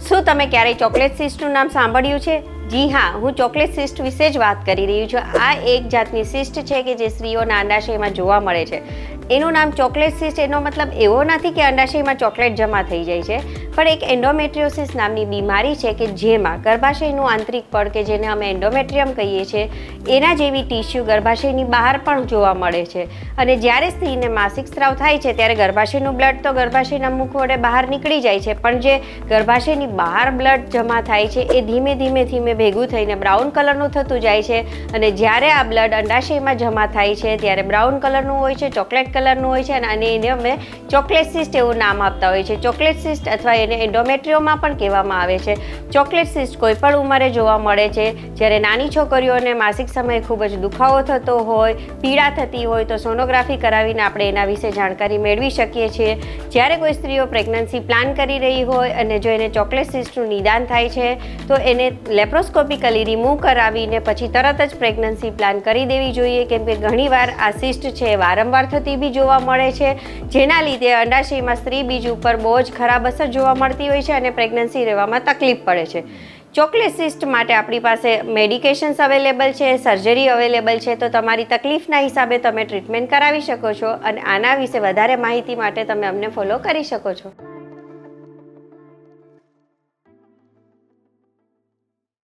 શું તમે ક્યારેય ચોકલેટ સિસ્ટનું નામ સાંભળ્યું છે? જી હા, હું ચોકલેટ સિસ્ટ વિશે જ વાત કરી રહી છું. આ એક જાતની સિસ્ટ છે કે જે સ્ત્રીઓના અંડાશયમાં જોવા મળે છે. એનું નામ ચોકલેટ સિસ્ટ, એનો મતલબ એવો નથી કે અંડાશયમાં ચોકલેટ જમા થઈ જાય છે, પણ એક એન્ડોમેટ્રિયોસિસ નામની બીમારી છે કે જેમાં ગર્ભાશયનું આંતરિક પડ કે જેને અમે એન્ડોમેટ્રિયમ કહીએ છીએ એના જેવી ટિશ્યુ ગર્ભાશયની બહાર પણ જોવા મળે છે. અને જ્યારે સ્ત્રીને માસિક સ્ત્રાવ થાય છે ત્યારે ગર્ભાશયનું બ્લડ તો ગર્ભાશયના મુખ વડે બહાર નીકળી જાય છે, પણ જે ગર્ભાશયની બહાર બ્લડ જમા થાય છે એ ધીમે ધીમે ભેગું થઈને બ્રાઉન કલરનું થતું જાય છે. અને જ્યારે આ બ્લડ અંડાશયમાં જમા થાય છે ત્યારે બ્રાઉન કલરનું હોય છે, ચોકલેટ કલરનું હોય છે અને એને અમે ચોકલેટ સિસ્ટ એવું નામ આપતા હોય છે. ચોકલેટ સિસ્ટ અથવા એને એન્ડોમેટ્રિયોમા પણ કહેવામાં આવે છે. ચોકલેટ સિસ્ટ કોઈ પણ ઉંમરે જોવા મળે છે. જ્યારે નાની છોકરીઓને માસિક સમયે ખૂબ જ દુખાવો થતો હોય, પીડા થતી હોય તો સોનોગ્રાફી કરાવીને આપણે એના વિશે જાણકારી મેળવી શકીએ છીએ. જ્યારે કોઈ સ્ત્રીઓ પ્રેગ્નન્સી પ્લાન કરી રહી હોય અને જો એને ચોકલેટ સિસ્ટનું નિદાન થાય છે તો એને લેપ્રોસ્કોપિકલી રિમૂવ કરાવીને પછી તરત જ પ્રેગ્નન્સી પ્લાન કરી દેવી જોઈએ, કેમ કે ઘણીવાર આ સિસ્ટ છે એ વારંવાર થતી બી જોવા મળે છે, જેના લીધે અંડાશયમાં સ્ત્રી બીજ ઉપર બહુ જ ખરાબ અસર જોવા મળતી હોય છે અને પ્રેગ્નન્સી રહેવામાં તકલીફ પડે છે. ચોકલેટ સિસ્ટ માટે આપણી પાસે મેડિકેશન્સ અવેલેબલ છે, સર્જરી અવેલેબલ છે, તો તમારી તકલીફના હિસાબે તમે ટ્રીટમેન્ટ કરાવી શકો છો અને આના વિશે વધારે માહિતી માટે તમે અમને ફોલો કરી શકો છો.